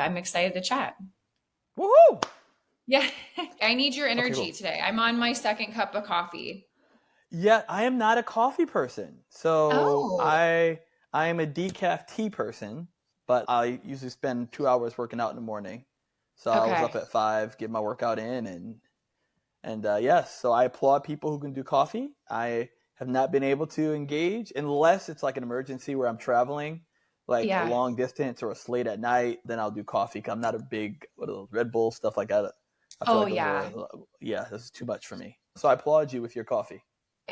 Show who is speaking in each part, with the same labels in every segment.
Speaker 1: I'm excited to chat.
Speaker 2: Woohoo!
Speaker 1: Yeah. I need your energy
Speaker 2: cool.
Speaker 1: today. I'm on my second cup of coffee.
Speaker 2: Yeah, I am not a coffee person. So
Speaker 1: Oh,
Speaker 2: I am a decaf tea person, but I usually spend 2 hours working out in the morning. So I was up
Speaker 1: okay.
Speaker 2: at 5, get my workout in, and yes, so I applaud people who can do coffee. I have not been able to engage unless it's like an emergency where I'm traveling, like a
Speaker 1: Yeah.
Speaker 2: long distance or it's late at night. Then I'll do coffee. 'Cause I'm not a big what are those Red Bull stuff like that. I feel
Speaker 1: Oh,
Speaker 2: like those
Speaker 1: yeah.
Speaker 2: are this is too much for me. So I applaud you with your coffee.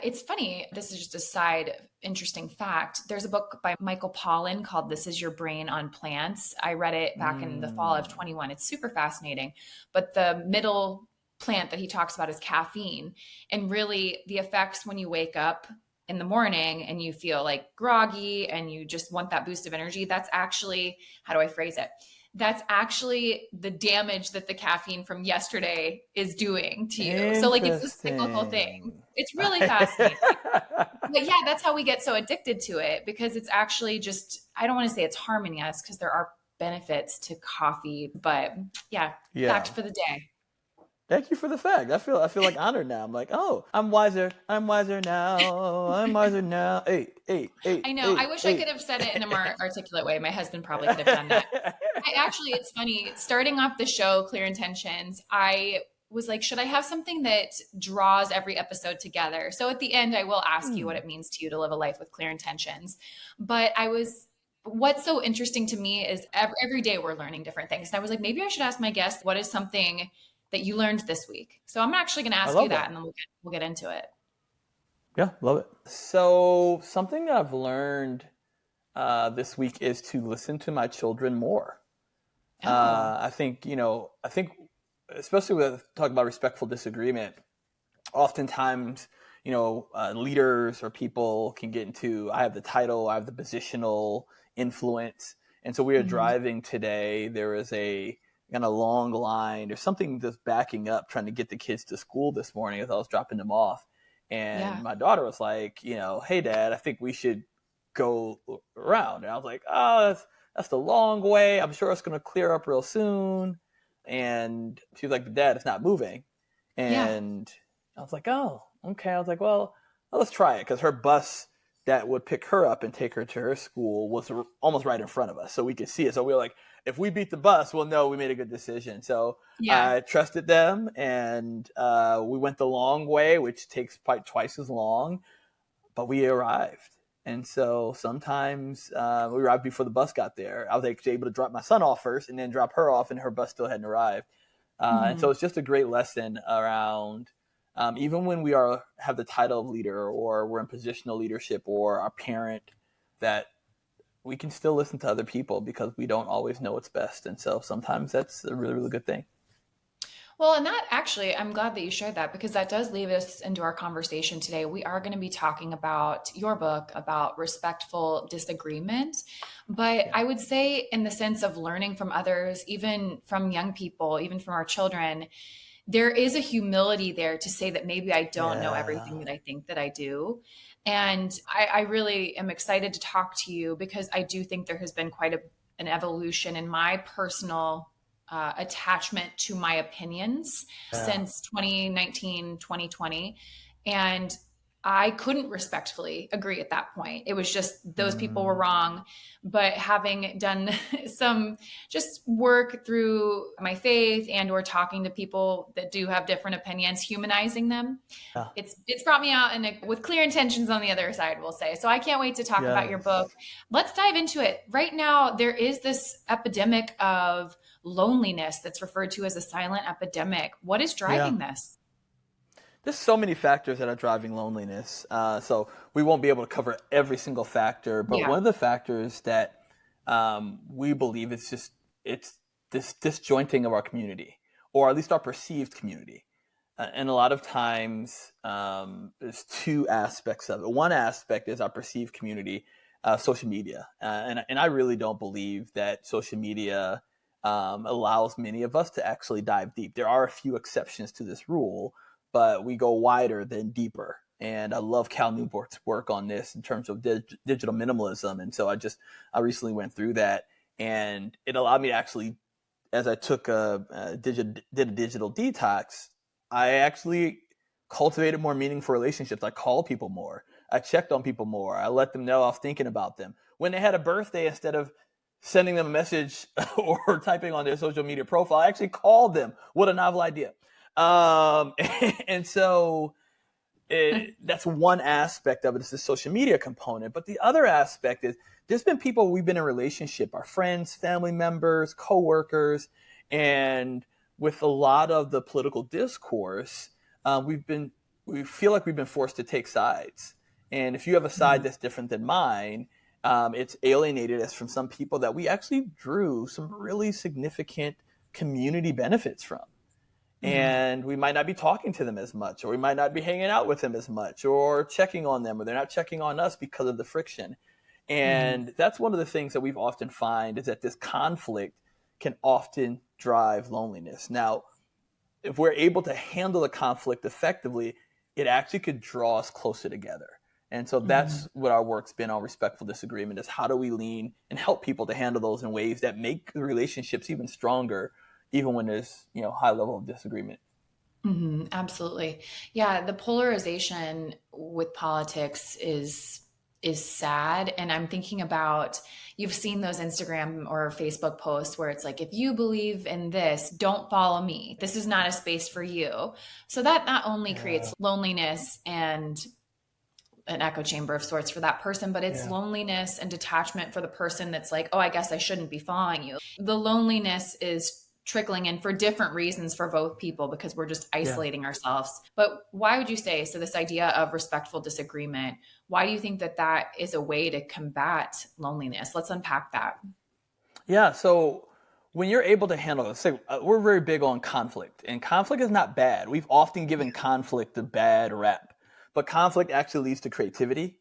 Speaker 1: It's funny. This is just a side interesting fact. There's a book by Michael Pollan called This Is Your Brain on Plants. I read it back in the fall of
Speaker 2: Mm.
Speaker 1: 21. It's super fascinating. But the middle plant that he talks about is caffeine, and really the effects when you wake up in the morning and you feel like groggy and you just want that boost of energy. That's actually, how do I phrase it? That's actually the damage that the caffeine from yesterday is doing to you. So like it's a cyclical thing.
Speaker 2: Interesting.
Speaker 1: It's really fascinating. But yeah, that's how we get so addicted to it, because it's actually just, I don't want to say it's harming us because there are benefits to coffee, but yeah, fact
Speaker 2: Yeah.
Speaker 1: for the day.
Speaker 2: Thank you for the fact. I feel like honored now. I'm like, oh, I'm wiser. I'm wiser now. I'm wiser now. Hey, hey, hey,
Speaker 1: I know. I
Speaker 2: hey,
Speaker 1: wish I
Speaker 2: hey.
Speaker 1: could have said it in a more articulate way. My husband probably could have done that. It's funny. Starting off the show, Clear Intentions, I was like, should I have something that draws every episode together? So at the end, I will ask you what
Speaker 2: Hmm.
Speaker 1: it means to you to live a life with clear intentions. But what's so interesting to me is every day we're learning different things. And I was like, maybe I should ask my guest, what is something that you learned this week? So I'm actually going to
Speaker 2: I
Speaker 1: ask you
Speaker 2: love
Speaker 1: that,
Speaker 2: that.
Speaker 1: and then we'll get into it.
Speaker 2: Yeah, love it. So something that I've learned this week is to listen to my children more.
Speaker 1: Oh,
Speaker 2: I think, especially with talking about respectful disagreement, oftentimes, leaders or people can get into, I have the title, I have the positional influence. And so we are
Speaker 1: mhm.
Speaker 2: driving today. There is a kind of long line. There's something just backing up trying to get the kids to school this morning as I was dropping them off. And
Speaker 1: Yeah.
Speaker 2: my daughter was like, hey, Dad, I think we should go around. And I was like, oh, that's the long way. I'm sure it's going to clear up real soon. And she was like, Dad, it's not moving.
Speaker 1: Yeah.
Speaker 2: And I was like, oh, okay. I was like, well, let's try it, because her bus that would pick her up and take her to her school was almost right in front of us, so we could see it. So we were like, if we beat the bus, we'll know we made a good decision. So
Speaker 1: Yeah.
Speaker 2: I trusted them, and we went the long way, which takes probably twice as long, but we arrived. And so sometimes we arrived before the bus got there. I was actually able to drop my son off first and then drop her off, and her bus still hadn't arrived. And so
Speaker 1: Mhm.
Speaker 2: it's just a great lesson around, even when we have the title of leader, or we're in positional leadership, or a parent, that we can still listen to other people because we don't always know what's best. And so sometimes that's a really, really good thing.
Speaker 1: Well, and that actually, I'm glad that you shared that, because that does lead us into our conversation today. We are going to be talking about your book about respectful disagreement. But
Speaker 2: Yeah.
Speaker 1: I would say, in the sense of learning from others, even from young people, even from our children, there is a humility there to say that maybe I don't know everything
Speaker 2: Yeah.
Speaker 1: that I think that I do. And I really am excited to talk to you, because I do think there has been quite an evolution in my personal attachment to my opinions
Speaker 2: Yeah.
Speaker 1: since 2019, 2020. And I couldn't respectfully agree at that point. It was just those people were
Speaker 2: Mm.
Speaker 1: wrong. But having done some just work through my faith and or talking to people that do have different opinions, humanizing them,
Speaker 2: Yeah.
Speaker 1: it's brought me out with clear intentions on the other side, we'll say. So I can't wait to talk about your book.
Speaker 2: Yes.
Speaker 1: Let's dive into it. Right now, there is this epidemic of loneliness that's referred to as a silent epidemic. What is
Speaker 2: Yeah.
Speaker 1: driving this?
Speaker 2: There's so many factors that are driving loneliness. So we won't be able to cover every single factor, but
Speaker 1: Yeah.
Speaker 2: one of the factors that we believe it's this disjointing of our community, or at least our perceived community. And a lot of times, there's two aspects of it. One aspect is our perceived community, social media, and I really don't believe that social media allows many of us to actually dive deep. There are a few exceptions to this rule, but we go wider than deeper. And I love Cal Newport's work on this in terms of digital minimalism. And so I recently went through that, and it allowed me to actually as I took did a digital detox, I actually cultivated more meaningful relationships. I called people more. I checked on people more. I let them know I was thinking about them. When they had a birthday, instead of sending them a message or typing on their social media profile, I actually called them. What a novel idea. And so that's one aspect of it, is the social media component. But the other aspect is there's been people we've been in a relationship, our friends, family members, coworkers, and with a lot of the political discourse, we feel like we've been forced to take sides. And if you have a side that's different than mine, it's alienated us from some people that we actually drew some really significant community benefits from. And we might not be talking to them as much, or we might not be hanging out with them as much, or checking on them, or they're not checking on us because of the friction. And that's one of the things that we've often find, is that this conflict can often drive loneliness. Now, if we're able to handle the conflict effectively, it actually could draw us closer together. And so that's what our work's been on respectful disagreement, is how do we lean and help people to handle those in ways that make the relationships even stronger, even when there's, high level of disagreement.
Speaker 1: Absolutely. Yeah. The polarization with politics is sad. And I'm thinking about, you've seen those Instagram or Facebook posts where it's like, if you believe in this, don't follow me. This is not a space for you. So that not only creates loneliness and an echo chamber of sorts for that person, but it's loneliness and detachment for the person that's like, oh, I guess I shouldn't be following you. The loneliness is trickling in for different reasons for both people, because we're just isolating ourselves. But why would you say, so this idea of respectful disagreement, why do you think that that is a way to combat loneliness? Let's unpack that.
Speaker 2: Yeah. So when you're able to handle it, say, we're very big on conflict, and conflict is not bad. We've often given conflict a bad rap, but conflict actually leads to creativity.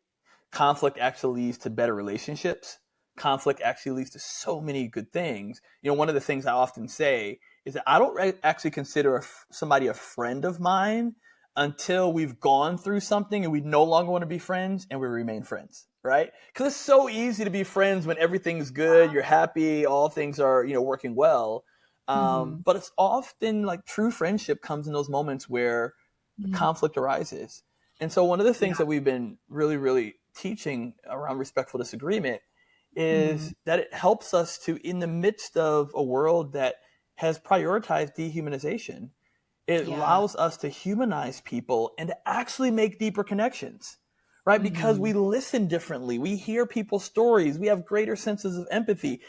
Speaker 2: Conflict actually leads to better relationships. Conflict actually leads to so many good things. One of the things I often say is that I don't actually consider somebody a friend of mine until we've gone through something and we no longer want to be friends and we remain friends, right? Because it's so easy to be friends when everything's good, you're happy, all things are, working well. But it's often like true friendship comes in those moments where conflict arises. And so one of the things that we've been really, really teaching around respectful disagreement is that it helps us to, in the midst of a world that has prioritized dehumanization, it allows us to humanize people and to actually make deeper connections, right? Because we listen differently. We hear people's stories. We have greater senses of empathy.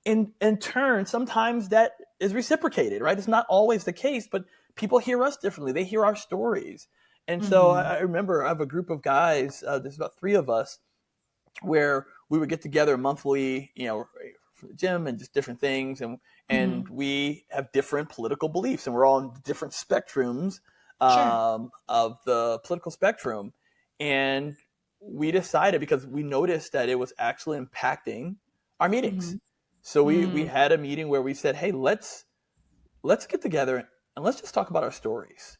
Speaker 2: In turn, sometimes that is reciprocated, right? It's not always the case, but people hear us differently. They hear our stories. And so I remember I have a group of guys, there's about 3 of us, where we would get together monthly, for the gym and just different things. And we have different political beliefs, and we're all on different spectrums of the political spectrum. And we decided, because we noticed that it was actually impacting our meetings. So we had a meeting where we said, hey, let's get together and let's just talk about our stories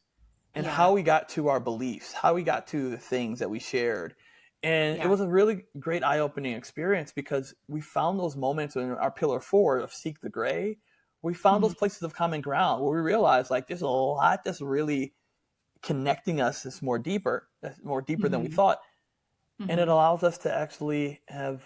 Speaker 2: and how we got to our beliefs, how we got to the things that we shared. And it was a really great eye-opening experience, because we found those moments in our pillar 4 of Seek the Gray. We found those places of common ground where we realized, like, there's a lot that's really connecting us that's more deeper than we thought. And it allows us to actually have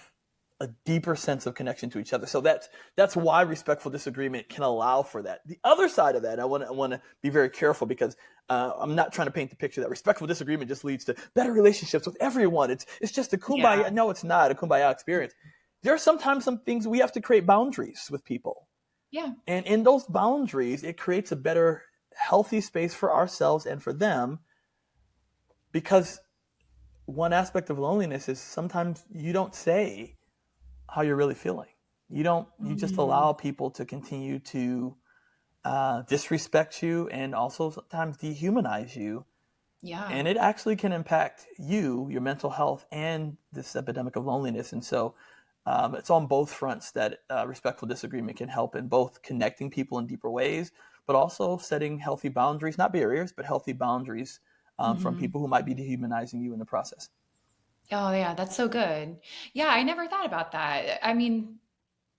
Speaker 2: a deeper sense of connection to each other. So that's why respectful disagreement can allow for that. The other side of that, I want to be very careful, because I'm not trying to paint the picture that respectful disagreement just leads to better relationships with everyone. It's just a kumbaya. Yeah. No, it's not a kumbaya experience. There are sometimes some things we have to create boundaries with people.
Speaker 1: Yeah.
Speaker 2: And in those boundaries, it creates a better, healthy space for ourselves and for them, because one aspect of loneliness is sometimes you don't say how you're really feeling. You just allow people to continue to disrespect you and also sometimes dehumanize you.
Speaker 1: Yeah.
Speaker 2: And it actually can impact you, your mental health, and this epidemic of loneliness. And so it's on both fronts that respectful disagreement can help in both connecting people in deeper ways, but also setting healthy boundaries, not barriers, but healthy boundaries from people who might be dehumanizing you in the process.
Speaker 1: Oh, yeah, that's so good. Yeah, I never thought about that. I mean,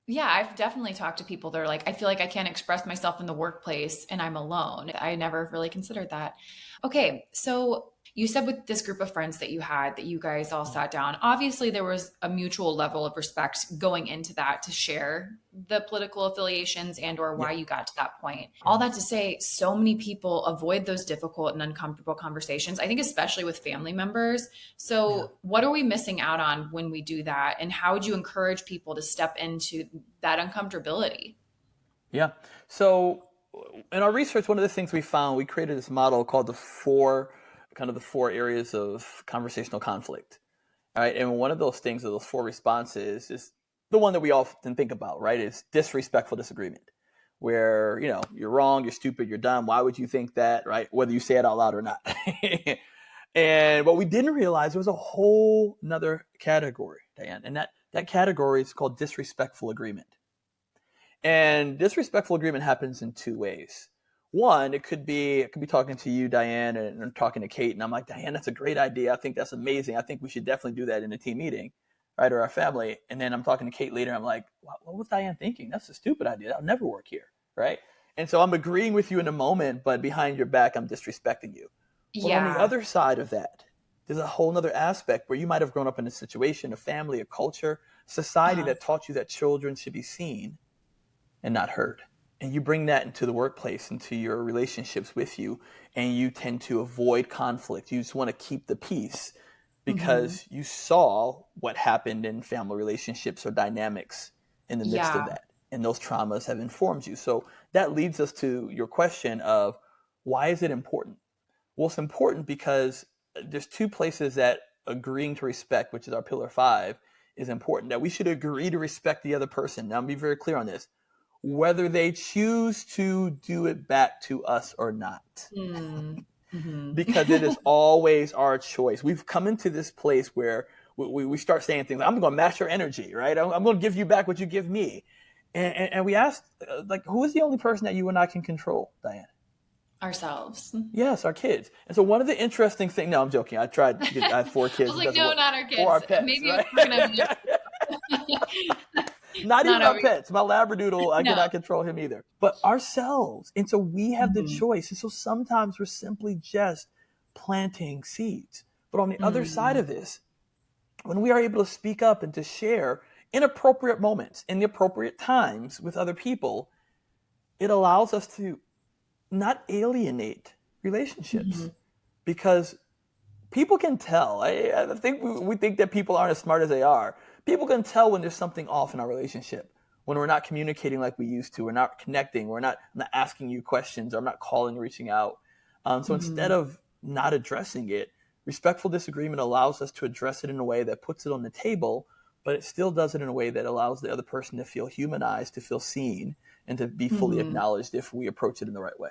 Speaker 1: Yeah, I've definitely talked to people that are like, I feel like I can't express myself in the workplace and I'm alone. I never really considered that. Okay, so you said with this group of friends that you had, that you guys all sat down, obviously there was a mutual level of respect going into that to share the political affiliations and or
Speaker 2: Yeah.
Speaker 1: why you got to that point. All that to say, so many people avoid those difficult and uncomfortable conversations, I think especially with family members.
Speaker 2: Yeah.
Speaker 1: So what are we missing out on when we do that? And how would you encourage people to step into that uncomfortability?
Speaker 2: Yeah. So in our research, one of the things we found, we created this model called the four areas of conversational conflict. All right. And one of those things, of those four responses, is the one that we often think about, right? Is disrespectful disagreement, where, you're wrong, you're stupid, you're dumb. Why would you think that, right? Whether you say it out loud or not. And what we didn't realize, there was a whole nother category, Diane. And that category is called disrespectful agreement. And disrespectful agreement happens in two ways. One, it could be talking to you, Diane, and talking to Kate, and I'm like, Diane, that's a great idea. I think that's amazing. I think we should definitely do that in a team meeting, right, or our family. And then I'm talking to Kate later. I'm like, what was Diane thinking? That's a stupid idea. That'll never work here, right? And so I'm agreeing with you in a moment, but behind your back, I'm disrespecting you. Well, on the
Speaker 1: Yeah.
Speaker 2: other side of that, there's a whole other aspect where you might have grown up in a situation, a family, a culture, society
Speaker 1: Uh-huh.
Speaker 2: that taught you that children should be seen and not heard. And you bring that into the workplace, into your relationships with you, and you tend to avoid conflict. You just want to keep the peace
Speaker 1: Mm-hmm.
Speaker 2: because you saw what happened in family relationships or dynamics in the midst of
Speaker 1: Yeah.
Speaker 2: that. And those traumas have informed you. So that leads us to your question of, why is it important? Well, it's important because there's two places that agreeing to respect, which is our pillar 5, is important. That we should agree to respect the other person. Now, I'll be very clear on this, whether they choose to do it back to us or not,
Speaker 1: Mm-hmm.
Speaker 2: because it is always our choice. We've come into this place where we start saying things like, I'm going to match your energy, right? I'm going to give you back what you give me. And we asked, who is the only person that you and I can control, Diane?
Speaker 1: Ourselves.
Speaker 2: Yes, our kids. And so one of the interesting things, no, I'm joking. I have 4
Speaker 1: I
Speaker 2: kids.
Speaker 1: was
Speaker 2: It
Speaker 1: like,
Speaker 2: doesn't
Speaker 1: no,
Speaker 2: work.
Speaker 1: not our
Speaker 2: Or our
Speaker 1: kids.
Speaker 2: pets,
Speaker 1: Maybe if
Speaker 2: right?
Speaker 1: we're gonna be
Speaker 2: Not
Speaker 1: not
Speaker 2: even our
Speaker 1: over here.
Speaker 2: pets. My Labradoodle, I
Speaker 1: No.
Speaker 2: cannot control him either. But ourselves. And so we have the
Speaker 1: Mm-hmm.
Speaker 2: choice. And so sometimes we're simply just planting seeds. But on the other side
Speaker 1: Mm-hmm.
Speaker 2: of this, when we are able to speak up and to share in appropriate moments, in the appropriate times with other people, it allows us to not alienate relationships, because people can tell. I think we think that people aren't as smart as they are. People can tell when there's something off in our relationship, when we're not communicating like we used to, we're not connecting, I'm not asking you questions, or I'm not calling, reaching out. So
Speaker 1: Mm-hmm.
Speaker 2: instead of not addressing it, respectful disagreement allows us to address it in a way that puts it on the table, but it still does it in a way that allows the other person to feel humanized, to feel seen, and to be fully
Speaker 1: Mm-hmm.
Speaker 2: acknowledged if we approach it in the right way.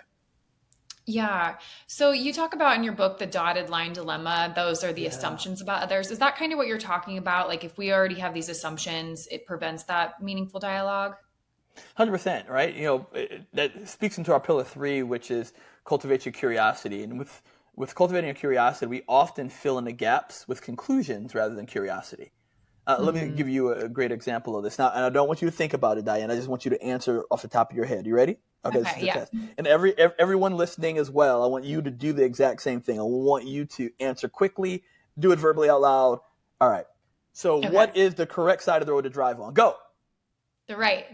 Speaker 1: Yeah. So you talk about in your book the dotted line dilemma. Those are the
Speaker 2: Yeah.
Speaker 1: assumptions about others. Is that kind of what you're talking about? Like if we already have these assumptions, it prevents that meaningful dialogue?
Speaker 2: 100%, right? That speaks into our pillar 3, which is cultivate your curiosity. And with cultivating your curiosity, we often fill in the gaps with conclusions rather than curiosity. Let me
Speaker 1: Mm-hmm.
Speaker 2: give you a great example of this. Now, and I don't want you to think about it, Diane. I just want you to answer off the top of your head. You ready? Okay, this
Speaker 1: Okay.
Speaker 2: is the
Speaker 1: Yeah.
Speaker 2: test. And everyone listening as well, I want you to do the exact same thing. I want you to answer quickly, do it verbally out loud. All right. So,
Speaker 1: Okay.
Speaker 2: what is the correct side of the road to drive on? Go.
Speaker 1: The right.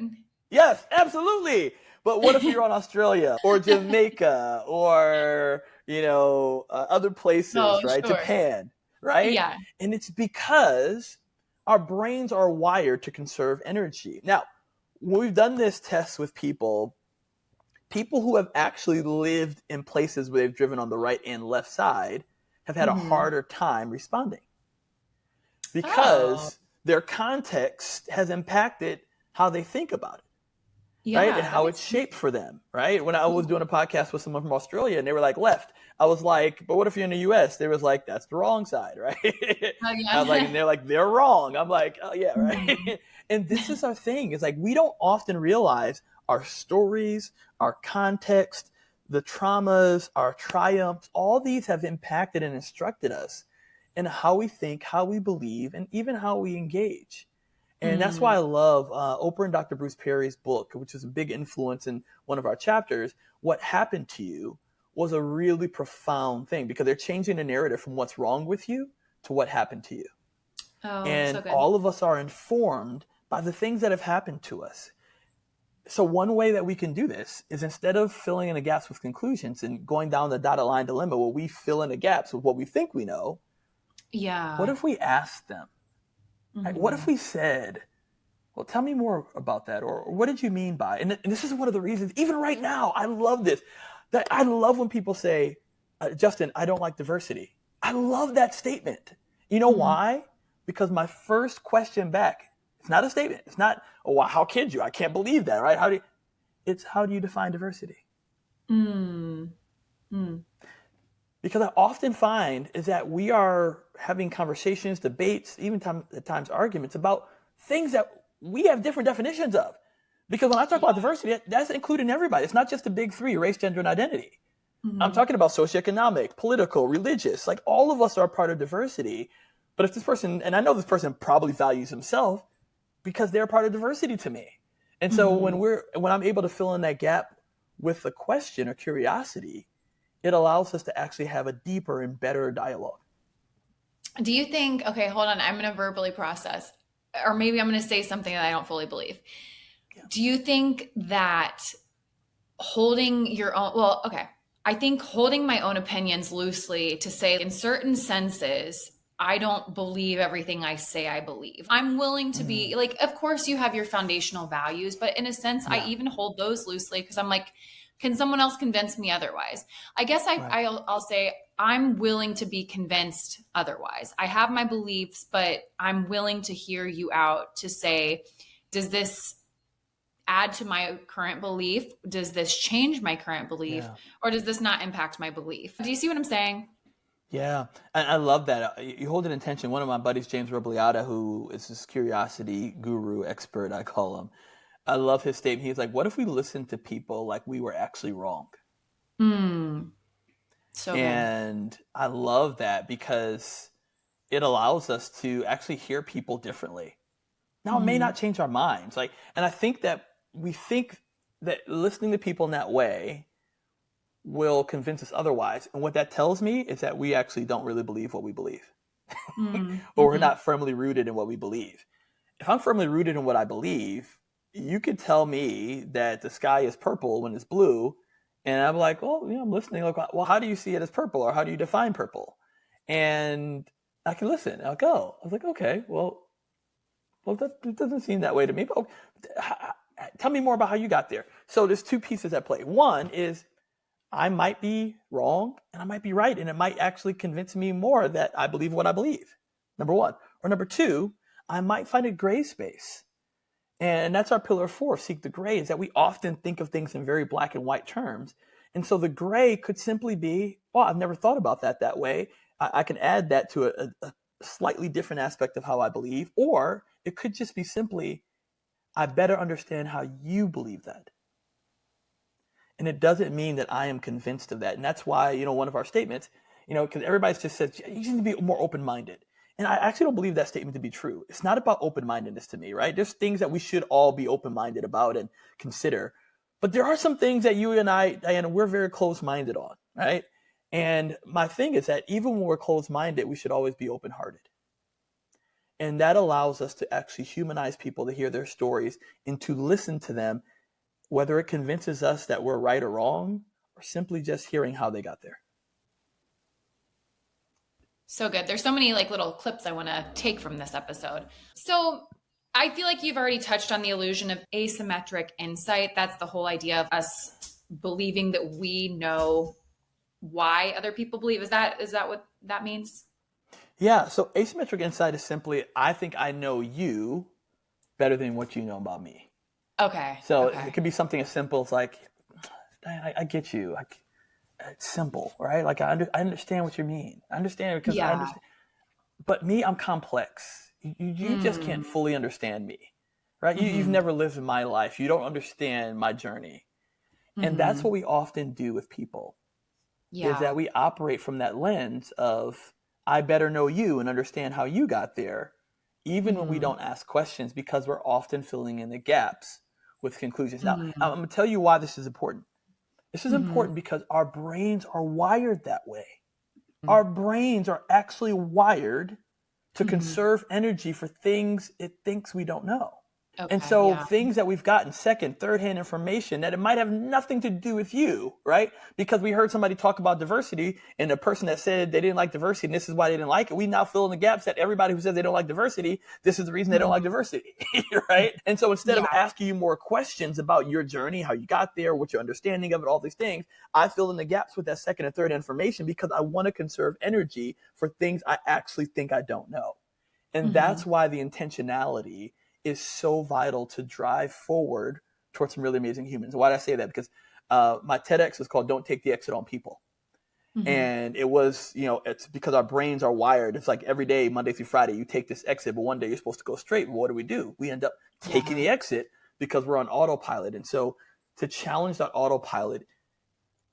Speaker 2: Yes, absolutely. But what if you're on Australia or Jamaica or other
Speaker 1: Oh,
Speaker 2: places, right?
Speaker 1: sure.
Speaker 2: Japan, right?
Speaker 1: Yeah.
Speaker 2: And it's because our brains are wired to conserve energy. Now, when we've done this test with people who have actually lived in places where they've driven on the right and left side have had a
Speaker 1: Mm-hmm.
Speaker 2: harder time responding,
Speaker 1: Oh,
Speaker 2: because their context has impacted how they think about it, right? And
Speaker 1: yeah. That
Speaker 2: how
Speaker 1: makes
Speaker 2: it's
Speaker 1: sense.
Speaker 2: shaped for them, right? When I was doing a podcast with someone from Australia and they were like left, I was like, but what if you're in the US? They was like, that's the wrong side, right?
Speaker 1: Oh,
Speaker 2: I was like, and
Speaker 1: yeah.
Speaker 2: they're like, they're wrong. I'm like, oh yeah,
Speaker 1: Mhm.
Speaker 2: right. And this is our thing. It's like, we don't often realize our stories, our context, the traumas, our triumphs, all these have impacted and instructed us in how we think, how we believe, and even how we engage. And that's why I love Oprah and Dr. Bruce Perry's book, which is a big influence in one of our chapters. What Happened to You was a really profound thing because they're changing the narrative from what's wrong with you to what happened to you.
Speaker 1: Oh, so
Speaker 2: And
Speaker 1: good.
Speaker 2: all of us are informed by the things that have happened to us. So one way that we can do this is instead of filling in the gaps with conclusions and going down the dotted line dilemma where we fill in the gaps with what we think we know,
Speaker 1: Yeah.
Speaker 2: what if we asked them? What if we said, well, tell me more about that, or what did you mean by? And this is one of the reasons, even right now, I love this. That I love when people say, Justin, I don't like diversity. I love that statement. You know why? Because my first question back, it's not a statement. It's not, oh, wow, how could you? I can't believe that, right? It's how do you define diversity? Because I often find is that we are having conversations, debates, even at times arguments about things that we have different definitions of. Because when I talk about diversity, that's including everybody. It's not just the big three, race, gender, and identity. I'm talking about socioeconomic, political, religious. Like all of us are part of diversity. But if this person, and I know this person probably values himself because they're part of diversity to me. And so when I'm able to fill in that gap with a question or curiosity, it allows us to actually have a deeper and better dialogue.
Speaker 1: Do you think, okay, hold on, I'm going to verbally process, or maybe I'm going to say something that I don't fully believe. Yeah. Do you think that holding your own, well, okay, I think holding my own opinions loosely to say in certain senses, I don't believe everything I say I believe. I'm willing to be like, of course you have your foundational values, but in a sense, I even hold those loosely because I'm like, can someone else convince me otherwise? I guess I'll say I'm willing to be convinced otherwise. I have my beliefs, but I'm willing to hear you out to say, does this add to my current belief? Does this change my current belief? Yeah. Or does this not impact my belief? Do you see what I'm saying?
Speaker 2: Yeah, and I love that. You hold it in tension. One of my buddies, James Robliata, who is this curiosity guru expert, I call him. I love his statement. He's like, what if we listened to people like we were actually wrong?
Speaker 1: So
Speaker 2: and good. I love that because it allows us to actually hear people differently. Now, it may not change our minds. And I think that we think that listening to people in that way will convince us otherwise. And what that tells me is that we actually don't really believe what we believe. Or we're not firmly rooted in what we believe. If I'm firmly rooted in what I believe, you could tell me that the sky is purple when it's blue. And I'm like, oh, I'm listening. Like, well, how do you see it as purple? Or how do you define purple? And I can listen. I'll go. I was like, okay, well, that doesn't seem that way to me. But tell me more about how you got there. So there's two pieces at play. One is I might be wrong and I might be right. And it might actually convince me more that I believe what I believe. Number one. Or number two, I might find a gray space. And that's our pillar 4, seek the gray, is that we often think of things in very black and white terms. And so the gray could simply be, oh, I've never thought about that way. I can add that to a slightly different aspect of how I believe. Or it could just be simply, I better understand how you believe that. And it doesn't mean that I am convinced of that. And that's why, one of our statements, because everybody's just said, you need to be more open-minded. And I actually don't believe that statement to be true. It's not about open-mindedness to me, right? There's things that we should all be open-minded about and consider. But there are some things that you and I, Diana, we're very close-minded on, right? And my thing is that even when we're closed-minded, we should always be open-hearted. And that allows us to actually humanize people, to hear their stories and to listen to them, whether it convinces us that we're right or wrong, or simply just hearing how they got there.
Speaker 1: So good. There's so many little clips I want to take from this episode. So I feel like you've already touched on the illusion of asymmetric insight. That's the whole idea of us believing that we know why other people believe. Is that what that means?
Speaker 2: Yeah. So asymmetric insight is simply, I think I know you better than what you know about me.
Speaker 1: Okay.
Speaker 2: So it could be something as simple as like, I get you. It's simple, right? I understand what you mean. I understand it because I understand. But me, I'm complex. You just can't fully understand me, right? You've never lived in my life. You don't understand my journey. And that's what we often do with people, is that we operate from that lens of, I better know you and understand how you got there. even when we don't ask questions, because we're often filling in the gaps with conclusions. Now, I'm going to tell you why this is important. This is important because our brains are wired that way. Our brains are actually wired to conserve energy for things it thinks we don't know.
Speaker 1: Okay,
Speaker 2: And so
Speaker 1: yeah.
Speaker 2: things that we've gotten second, third-hand information that it might have nothing to do with you, right? Because we heard somebody talk about diversity and the person that said they didn't like diversity and this is why they didn't like it, we now fill in the gaps that everybody who says they don't like diversity, this is the reason they don't like diversity, right? And so instead of asking you more questions about your journey, how you got there, what your understanding of it, all these things, I fill in the gaps with that second and third information because I want to conserve energy for things I actually think I don't know. And that's why the intentionality is so vital to drive forward towards some really amazing humans. Why did I say that? Because my TEDx is called Don't Take the Exit on People. And it was, it's because our brains are wired. It's like every day, Monday through Friday, you take this exit, but one day you're supposed to go straight. But what do? We end up taking the exit because we're on autopilot. And so to challenge that autopilot,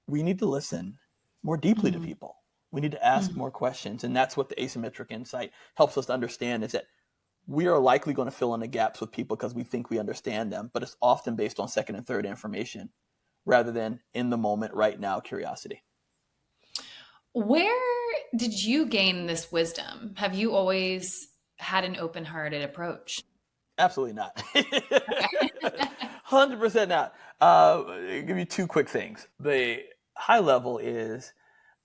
Speaker 2: we need to listen more deeply to people. We need to ask more questions. And that's what the asymmetric insight helps us to understand, is that we are likely going to fill in the gaps with people because we think we understand them, but it's often based on second and third information rather than in the moment, right now, curiosity.
Speaker 1: Where did you gain this wisdom? Have you always had an open-hearted approach?
Speaker 2: Absolutely not. 100% not. I'll give you two quick things. The high level is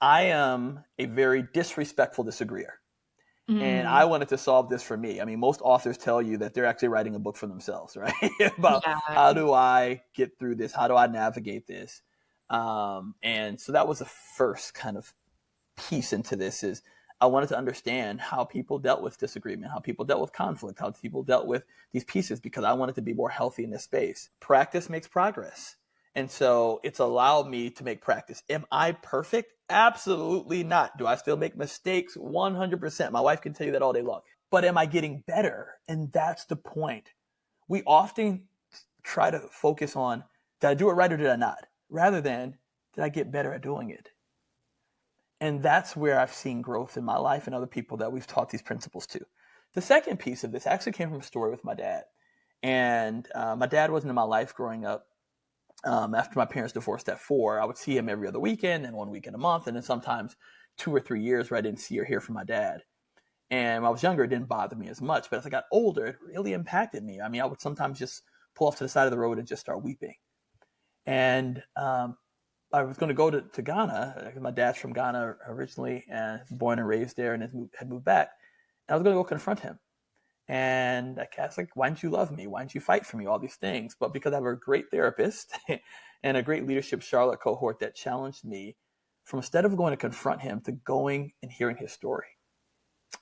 Speaker 2: I am a very disrespectful disagreeer. And I wanted to solve this for me. I mean, most authors tell you that they're actually writing a book for themselves, right? About how do I get through this? How do I navigate this? And so that was the first kind of piece into this, is I wanted to understand how people dealt with disagreement, how people dealt with conflict, how people dealt with these pieces, because I wanted to be more healthy in this space. Practice makes progress. And so it's allowed me to make practice. Am I perfect? Absolutely not. Do I still make mistakes? 100%. My wife can tell you that all day long. But am I getting better? And that's the point. We often try to focus on, did I do it right or did I not? Rather than, did I get better at doing it? And that's where I've seen growth in my life and other people that we've taught these principles to. The second piece of this actually came from a story with my dad. And my dad wasn't in my life growing up. After my parents divorced at 4, I would see him every other weekend and one weekend a month. And then sometimes 2 or 3 years where I didn't see or hear from my dad. And when I was younger, it didn't bother me as much. But as I got older, it really impacted me. I mean, I would sometimes just pull off to the side of the road and just start weeping. And I was going to go to Ghana. My dad's from Ghana originally, and born and raised there, and had moved back. And I was going to go confront him. And I was like, why didn't you love me? Why didn't you fight for me? All these things. But because I have a great therapist and a great leadership Charlotte cohort that challenged me from, instead of going to confront him, to going and hearing his story.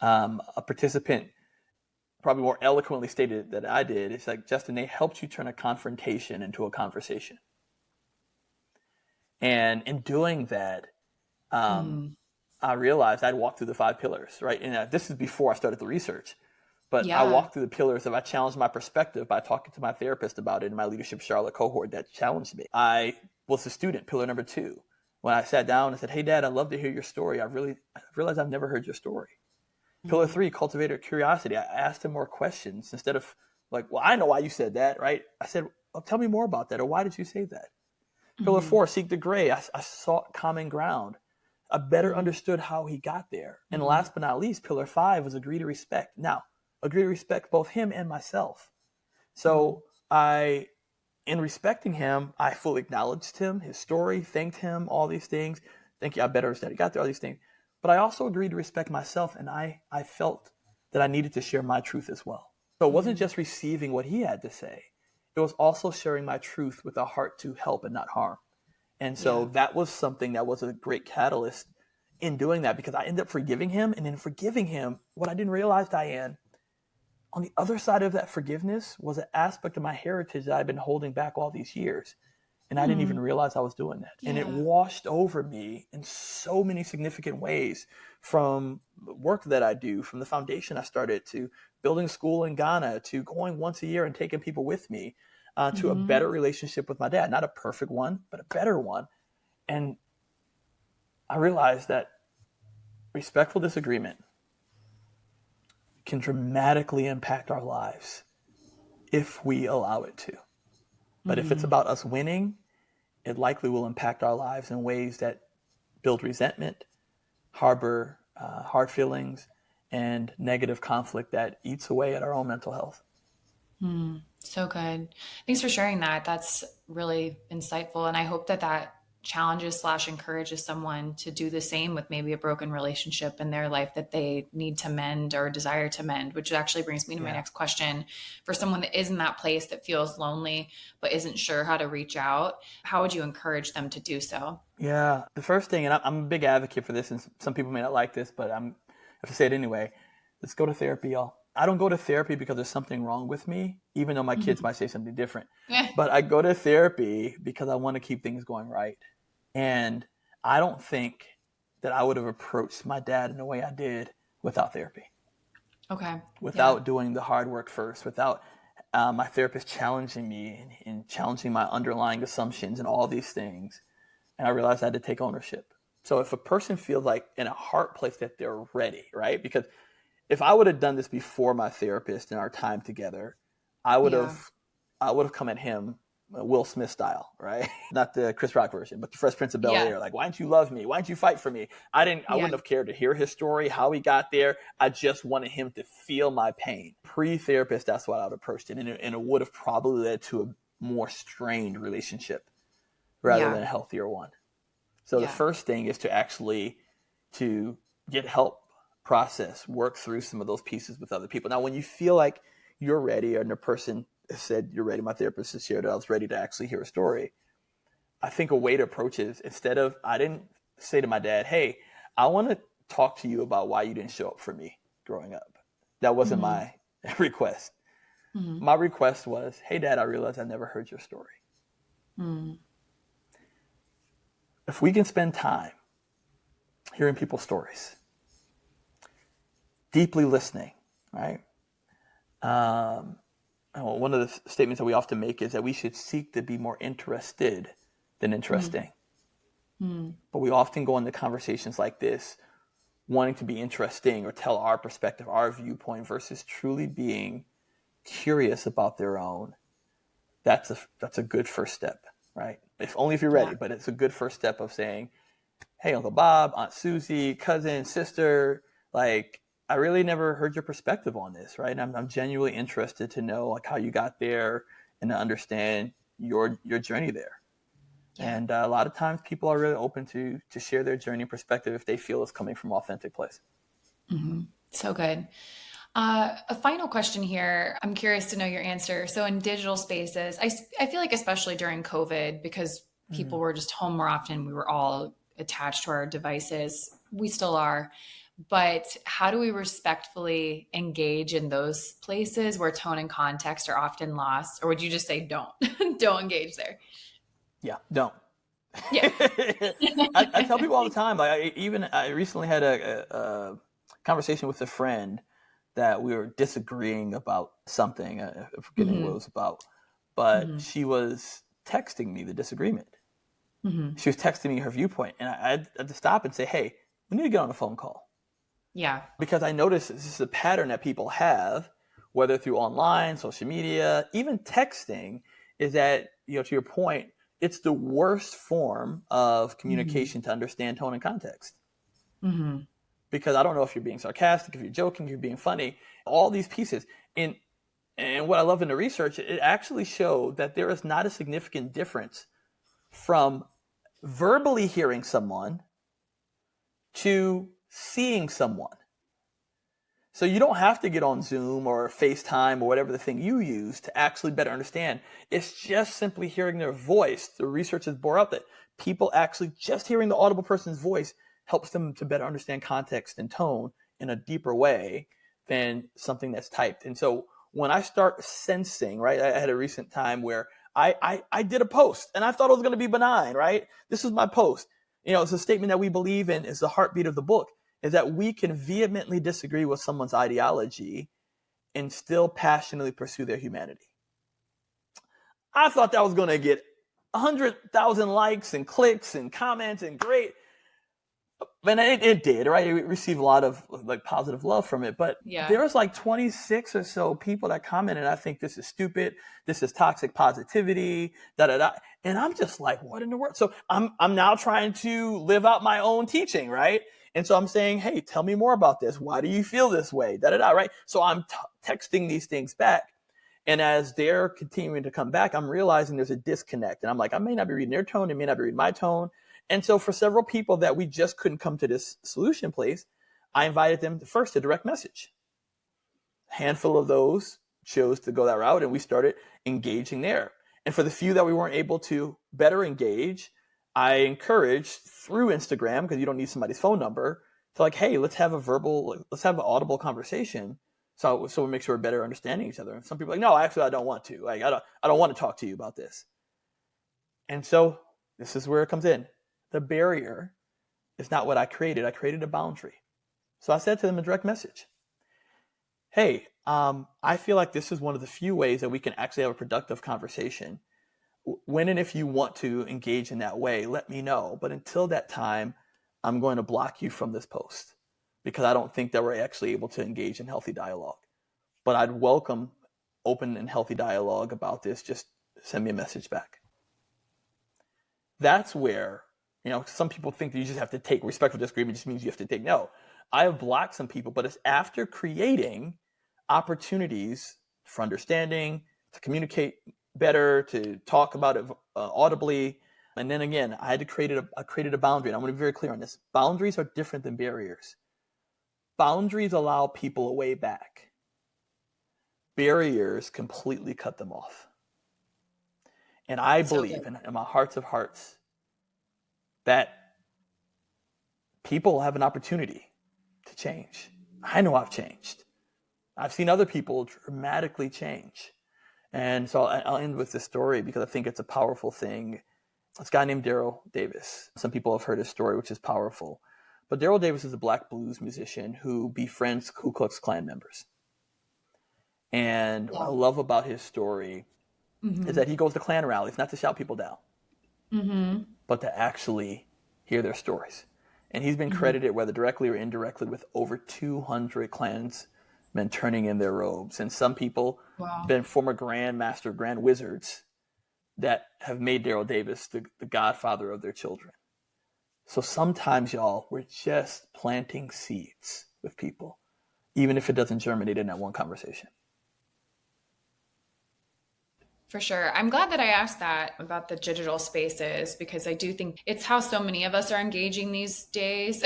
Speaker 2: A participant probably more eloquently stated that I did. It's like, Justin, they helped you turn a confrontation into a conversation. And in doing that, I realized I'd walked through the 5 pillars, right? And this is before I started the research. But I walked through the pillars of, I challenged my perspective by talking to my therapist about it in my leadership Charlotte cohort that challenged me. I was a student, pillar number 2. When I sat down and said, hey, Dad, I'd love to hear your story. I realized I've never heard your story. Pillar 3, cultivated curiosity. I asked him more questions instead of like, well, I know why you said that, right? I said, well, tell me more about that, or why did you say that? Pillar 4, seek the gray. I sought common ground. I better understood how he got there. And last but not least, pillar 5 was agree to respect. Now, agree to respect both him and myself. So in respecting him, I fully acknowledged him, his story, thanked him, all these things. Thank you, I better understand he got there, all these things. But I also agreed to respect myself, and I felt that I needed to share my truth as well. So it wasn't just receiving what he had to say. It was also sharing my truth with a heart to help and not harm. And so that was something that was a great catalyst in doing that, because I ended up forgiving him. And in forgiving him, what I didn't realize, Diane, on the other side of that forgiveness was an aspect of my heritage that I've been holding back all these years. And I didn't even realize I was doing that. And it washed over me in so many significant ways, from the work that I do, from the foundation I started, to building a school in Ghana, to going once a year and taking people with me, to a better relationship with my dad. Not a perfect one, but a better one. And I realized that respectful disagreement can dramatically impact our lives if we allow it to. But if it's about us winning, it likely will impact our lives in ways that build resentment, harbor hard feelings, and negative conflict that eats away at our own mental health.
Speaker 1: So good. Thanks for sharing that. That's really insightful. And I hope that that challenges / encourages someone to do the same with maybe a broken relationship in their life that they need to mend or desire to mend, which actually brings me to my next question. For someone that is in that place that feels lonely, but isn't sure how to reach out, how would you encourage them to do so?
Speaker 2: Yeah. The first thing, and I'm a big advocate for this, and some people may not like this, but I have to say it anyway. Let's go to therapy, y'all. I don't go to therapy because there's something wrong with me, even though my kids might say something different. But I go to therapy because I want to keep things going right. And I don't think that I would have approached my dad in the way I did without therapy.
Speaker 1: Okay.
Speaker 2: Without doing the hard work first, without my therapist challenging me and challenging my underlying assumptions and all these things. And I realized I had to take ownership. So if a person feels like in a heart place that they're ready, right? Because if I would have done this before my therapist and our time together, I would have come at him Will Smith style, right? Not the Chris Rock version, but the Fresh Prince of Bel-Air. Like, why didn't you love me? Why didn't you fight for me? I wouldn't have cared to hear his story, how he got there. I just wanted him to feel my pain. Pre-therapist, that's what I would have approached it. And it would have probably led to a more strained relationship rather than a healthier one. So the first thing is to actually to get help, process, work through some of those pieces with other people. Now, when you feel like you're ready, and the person said you're ready, my therapist has shared that I was ready to actually hear a story, I think a way to approach it is, instead of, I didn't say to my dad, hey, I want to talk to you about why you didn't show up for me growing up. That wasn't my request. My request was, hey, Dad, I realized I never heard your story. If we can spend time hearing people's stories, deeply listening, right? One of the statements that we often make is that we should seek to be more interested than interesting. But we often go into conversations like this wanting to be interesting or tell our perspective, our viewpoint, versus truly being curious about their own. That's a good first step, right? If only if you're ready, but it's a good first step of saying, hey, Uncle Bob, Aunt Susie, cousin, sister, like, I really never heard your perspective on this, right? And I'm genuinely interested to know like how you got there and to understand your journey there. And a lot of times people are really open to share their journey perspective if they feel it's coming from an authentic place.
Speaker 1: So good. A final question here. I'm curious to know your answer. So in digital spaces, I feel like especially during COVID, because people were just home more often, we were all attached to our devices. We still are. But how do we respectfully engage in those places where tone and context are often lost? Or would you just say don't engage there?
Speaker 2: Yeah, don't.
Speaker 1: Yeah.
Speaker 2: I tell people all the time, like I recently had a conversation with a friend that we were disagreeing about something, forgetting what it was about, but she was texting me the disagreement. She was texting me her viewpoint, and I had to stop and say, hey, we need to get on a phone call.
Speaker 1: Yeah.
Speaker 2: Because I noticed this is a pattern that people have, whether through online, social media, even texting, is that, to your point, it's the worst form of communication to understand tone and context. Because I don't know if you're being sarcastic, if you're joking, if you're being funny, all these pieces. And what I love in the research, it actually showed that there is not a significant difference from verbally hearing someone to seeing someone. So you don't have to get on Zoom or FaceTime or whatever the thing you use to actually better understand. It's just simply hearing their voice. The research has bore out that people actually just hearing the audible person's voice helps them to better understand context and tone in a deeper way than something that's typed. And so when I start sensing, right, I had a recent time where I did a post and I thought it was going to be benign, right? This is my post. It's a statement that we believe in, is the heartbeat of the book, is that we can vehemently disagree with someone's ideology and still passionately pursue their humanity. I thought that was going to get 100,000 likes and clicks and comments and great. And it did, right? It received a lot of like positive love from it. But
Speaker 1: Yeah.
Speaker 2: there was like 26 or so people that commented, I think this is stupid. This is toxic positivity, da da da. And I'm just like, what in the world? So I'm now trying to live out my own teaching, right? And so I'm saying, hey, tell me more about this. Why do you feel this way? Da da da, right? So I'm texting these things back. And as they're continuing to come back, I'm realizing there's a disconnect. And I'm like, I may not be reading their tone. They may not be reading my tone. And so for several people that we just couldn't come to this solution place, I invited them first to direct message. A handful of those chose to go that route, and we started engaging there. And for the few that we weren't able to better engage, I encouraged through Instagram, because you don't need somebody's phone number, to like, hey, let's have an audible conversation. So we make sure we're better understanding each other. And some people are like, no, actually, I don't want to. Like, I don't want to talk to you about this. And so this is where it comes in. The barrier is not what I created. I created a boundary. So I said to them in direct message, hey, I feel like this is one of the few ways that we can actually have a productive conversation. When and if you want to engage in that way, let me know. But until that time, I'm going to block you from this post because I don't think that we're actually able to engage in healthy dialogue. But I'd welcome open and healthy dialogue about this. Just send me a message back. That's where, some people think that you just have to take respectful disagreement just means you have to take. No, I have blocked some people, but it's after creating opportunities for understanding, to communicate better, to talk about it audibly. And then again, I created a boundary. And I'm going to be very clear on this. Boundaries are different than barriers. Boundaries allow people a way back. Barriers completely cut them off. And I believe in my hearts of hearts that people have an opportunity to change. I know I've changed. I've seen other people dramatically change. And so I'll end with this story because I think it's a powerful thing. This guy named Daryl Davis. Some people have heard his story, which is powerful. But Daryl Davis is a black blues musician who befriends Ku Klux Klan members. And what I love about his story is that he goes to Klan rallies, not to shout people down, but to actually hear their stories. And he's been credited, whether directly or indirectly, with over 200 Klansmen turning in their robes. And some people been former Grand Master, Grand Wizards that have made Daryl Davis the godfather of their children. So sometimes, y'all, we're just planting seeds with people, even if it doesn't germinate in that one conversation.
Speaker 1: For sure. I'm glad that I asked that about the digital spaces because I do think it's how so many of us are engaging these days.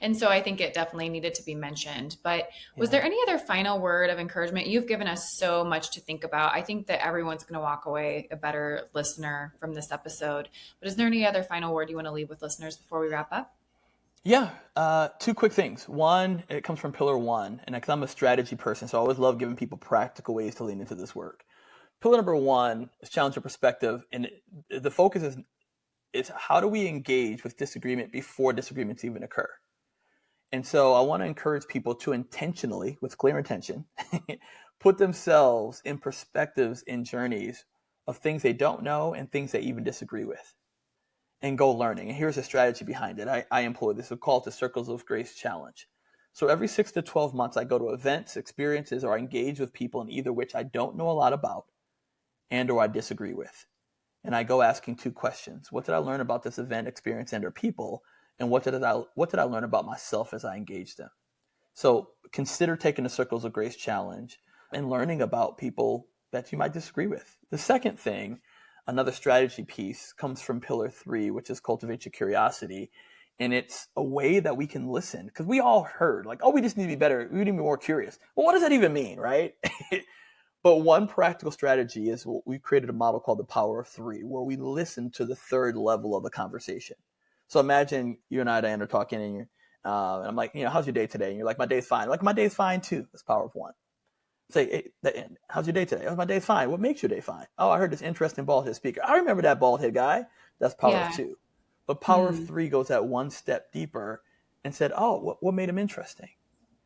Speaker 1: And so I think it definitely needed to be mentioned. But was there any other final word of encouragement? You've given us so much to think about. I think that everyone's going to walk away a better listener from this episode. But is there any other final word you want to leave with listeners before we wrap up?
Speaker 2: Yeah, two quick things. One, it comes from Pillar 1, and because I'm a strategy person, so I always love giving people practical ways to lean into this work. Pillar number 1 is challenge your perspective, and the focus is how do we engage with disagreement before disagreements even occur? And so I want to encourage people to intentionally, with clear intention, put themselves in perspectives and journeys of things they don't know and things they even disagree with, and go learning. And here's a strategy behind it. I employ this. It's called the Circles of Grace Challenge. So every 6 to 12 months, I go to events, experiences, or I engage with people in either which I don't know a lot about and or I disagree with. And I go asking 2 questions. What did I learn about this event, experience, and or people? And what did I learn about myself as I engaged them? So consider taking the Circles of Grace Challenge and learning about people that you might disagree with. The second thing, another strategy piece, comes from Pillar 3, which is cultivate your curiosity. And it's a way that we can listen. Because we all heard, like, oh, we just need to be better. We need to be more curious. Well, what does that even mean, right? But one practical strategy is we created a model called the Power of 3, where we listen to the third level of the conversation. So imagine you and I, Diane, are talking, and I'm like, how's your day today? And you're like, my day's fine. Like, my day's fine too. That's Power of 1. Say, hey, how's your day today? Oh, my day's fine. What makes your day fine? Oh, I heard this interesting bald head speaker. I remember that bald head guy. That's Power of 2. But Power of 3 goes that one step deeper and said, oh, what made him interesting?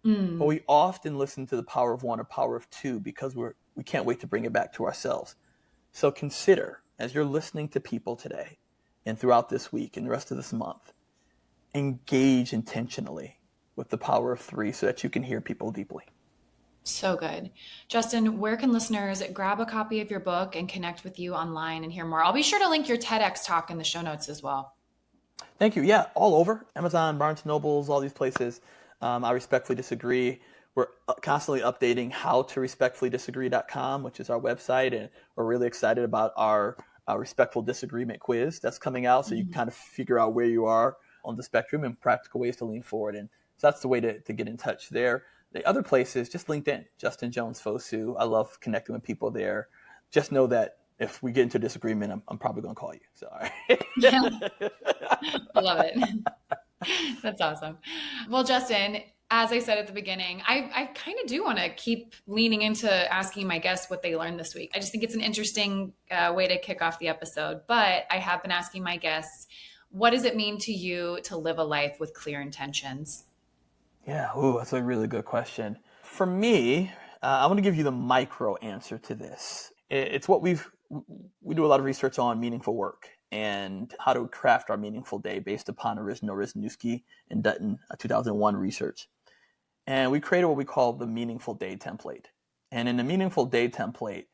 Speaker 2: But we often listen to the Power of 1 or Power of 2 because we can't wait to bring it back to ourselves. So consider, as you're listening to people today and throughout this week and the rest of this month, engage intentionally with the power of 3 so that you can hear people deeply.
Speaker 1: So good. Justin, where can listeners grab a copy of your book and connect with you online and hear more? I'll be sure to link your TEDx talk in the show notes as well.
Speaker 2: Thank you. Yeah, all over. Amazon, Barnes & Nobles, all these places. I respectfully disagree. We're constantly updating howtorespectfullydisagree.com, which is our website, and we're really excited about our respectful disagreement quiz that's coming out, so you can kind of figure out where you are on the spectrum and practical ways to lean forward. And so that's the way to get in touch there. The other place is just LinkedIn, Justin Jones-Fosu. I love connecting with people there. Just know that if we get into disagreement, I'm probably going to call you. So, all right.
Speaker 1: Yeah. I love it. That's awesome. Well, Justin, as I said at the beginning, I kind of do want to keep leaning into asking my guests what they learned this week. I just think it's an interesting way to kick off the episode. But I have been asking my guests, what does it mean to you to live a life with clear intentions?
Speaker 2: Yeah, that's a really good question. For me, I want to give you the micro answer to this. It's what we do a lot of research on meaningful work and how to craft our meaningful day based upon original Wisniewski and Dutton 2001 research. And we created what we call the meaningful day template. And in the meaningful day template,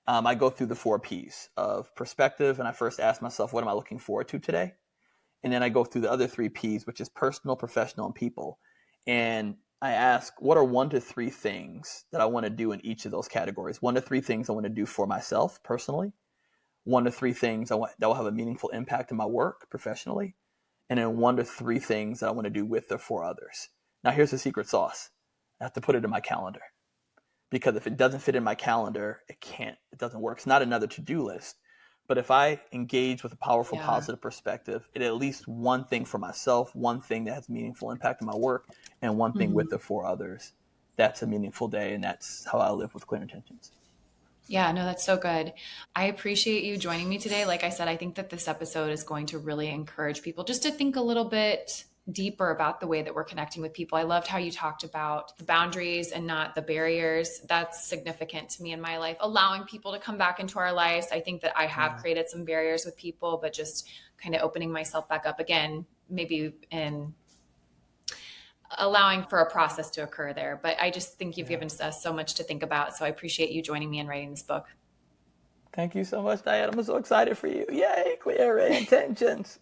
Speaker 2: I go through the 4 Ps of perspective, and I first ask myself, what am I looking forward to today? And then I go through the other 3 Ps, which is personal, professional, and people. And I ask, what are 1 to 3 things that I want to do in each of those categories? 1 to 3 things I want to do for myself personally. 1 to 3 things that will have a meaningful impact in my work professionally. And then 1 to 3 things that I want to do with or for others. Now, here's the secret sauce. I have to put it in my calendar. Because if it doesn't fit in my calendar, it doesn't work. It's not another to-do list. But if I engage with a powerful, positive perspective, it at least 1 thing for myself, 1 thing that has meaningful impact in my work, and 1 thing with or for others. That's a meaningful day, and that's how I live with clear intentions.
Speaker 1: Yeah, no, that's so good. I appreciate you joining me today. Like I said, I think that this episode is going to really encourage people just to think a little bit deeper about the way that we're connecting with people. I loved how you talked about the boundaries and not the barriers. That's significant to me in my life. Allowing people to come back into our lives. I think that I have created some barriers with people, but just kind of opening myself back up again, maybe in allowing for a process to occur there. But I just think you've given us so much to think about. So I appreciate you joining me and writing this book.
Speaker 2: Thank you so much, Diane. I'm so excited for you. Yay, clear intentions.